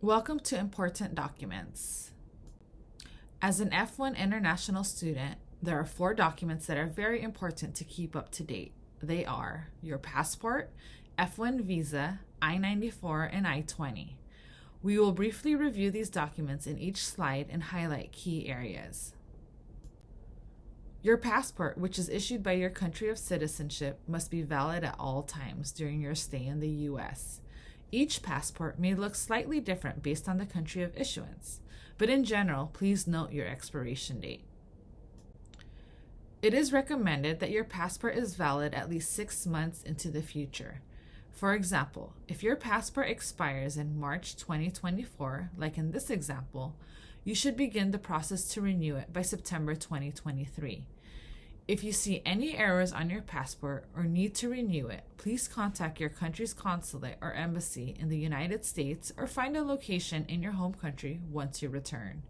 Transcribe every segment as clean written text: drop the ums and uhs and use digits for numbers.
Welcome to Important Documents. As an F1 international student, there are 4 documents that are very important to keep up to date. They are your passport, F1 visa, I-94, and I-20. We will briefly review these documents in each slide and highlight key areas. Your passport, which is issued by your country of citizenship, must be valid at all times during your stay in the U.S. Each passport may look slightly different based on the country of issuance, but in general, please note your expiration date. It is recommended that your passport is valid at least 6 months into the future. For example, if your passport expires in March 2024, like in this example, you should begin the process to renew it by September 2023. If you see any errors on your passport or need to renew it, please contact your country's consulate or embassy in the United States or find a location in your home country once you return.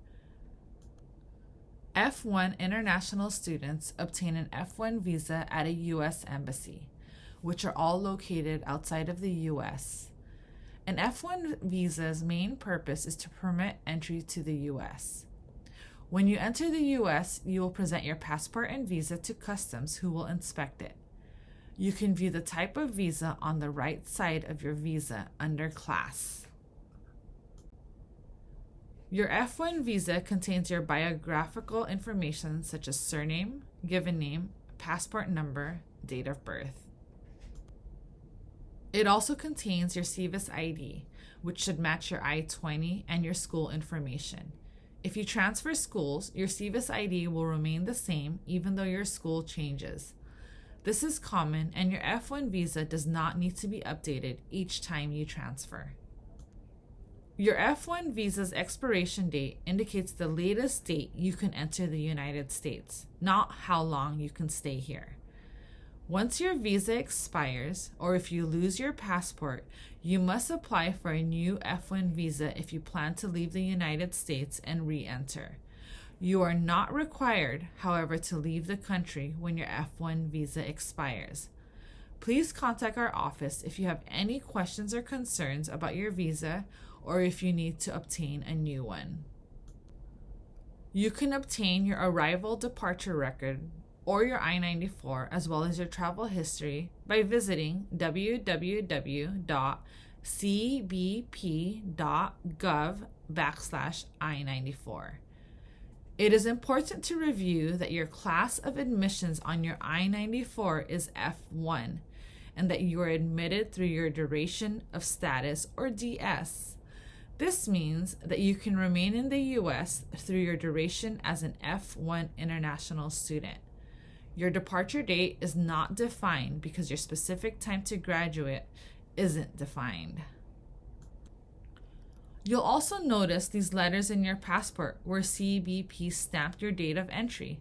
F1 international students obtain an F1 visa at a U.S. embassy, which are all located outside of the U.S. An F1 visa's main purpose is to permit entry to the U.S. When you enter the U.S., you will present your passport and visa to customs, who will inspect it. You can view the type of visa on the right side of your visa under Class. Your F1 visa contains your biographical information such as surname, given name, passport number, date of birth. It also contains your SEVIS ID, which should match your I-20 and your school information. If you transfer schools, your SEVIS ID will remain the same even though your school changes. This is common, and your F1 visa does not need to be updated each time you transfer. Your F1 visa's expiration date indicates the latest date you can enter the United States, not how long you can stay here. Once your visa expires, or if you lose your passport, you must apply for a new F1 visa if you plan to leave the United States and re-enter. You are not required, however, to leave the country when your F1 visa expires. Please contact our office if you have any questions or concerns about your visa or if you need to obtain a new one. You can obtain your arrival departure record or your I-94 as well as your travel history by visiting www.cbp.gov/I-94. It is important to review that your class of admissions on your I-94 is F1 and that you are admitted through your duration of status or DS. This means that you can remain in the U.S. through your duration as an F1 international student. Your departure date is not defined because your specific time to graduate isn't defined. You'll also notice these letters in your passport where CBP stamped your date of entry.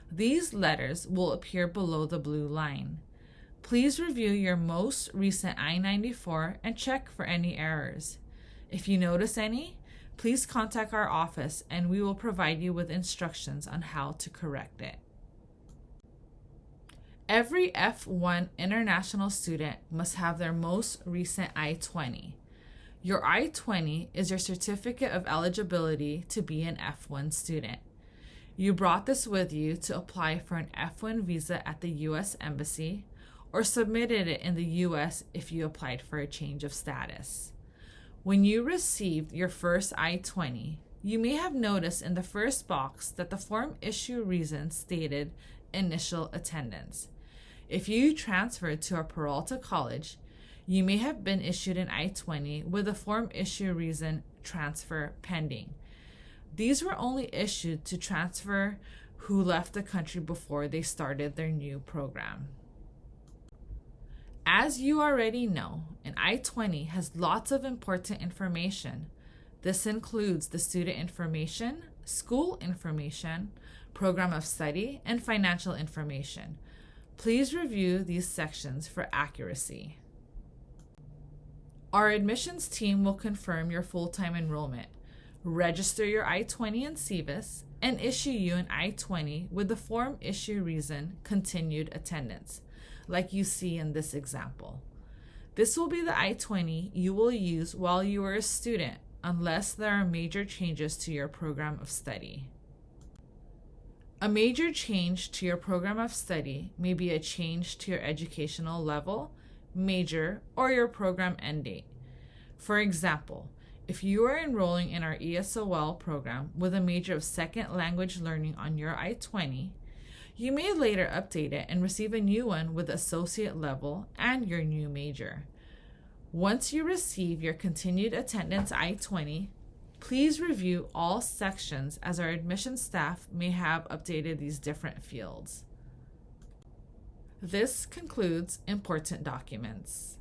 These letters will appear below the blue line. Please review your most recent I-94 and check for any errors. If you notice any, please contact our office and we will provide you with instructions on how to correct it. Every F1 international student must have their most recent I-20. Your I-20 is your certificate of eligibility to be an F1 student. You brought this with you to apply for an F1 visa at the U.S. Embassy or submitted it in the U.S. if you applied for a change of status. When you received your first I-20, you may have noticed in the first box that the form issue reason stated initial attendance. If you transferred to a Peralta college, you may have been issued an I-20 with a form issue reason transfer pending. These were only issued to transfer who left the country before they started their new program. As you already know, an I-20 has lots of important information. This includes the student information, school information, program of study, and financial information. Please review these sections for accuracy. Our admissions team will confirm your full-time enrollment, register your I-20 in SEVIS, and issue you an I-20 with the form issue reason continued attendance, like you see in this example. This will be the I-20 you will use while you are a student unless there are major changes to your program of study. A major change to your program of study may be a change to your educational level, major, or your program end date. For example, if you are enrolling in our ESOL program with a major of second language learning on your I-20, you may later update it and receive a new one with associate level and your new major. Once you receive your continued attendance I-20, please review all sections as our admission staff may have updated these different fields. This concludes important documents.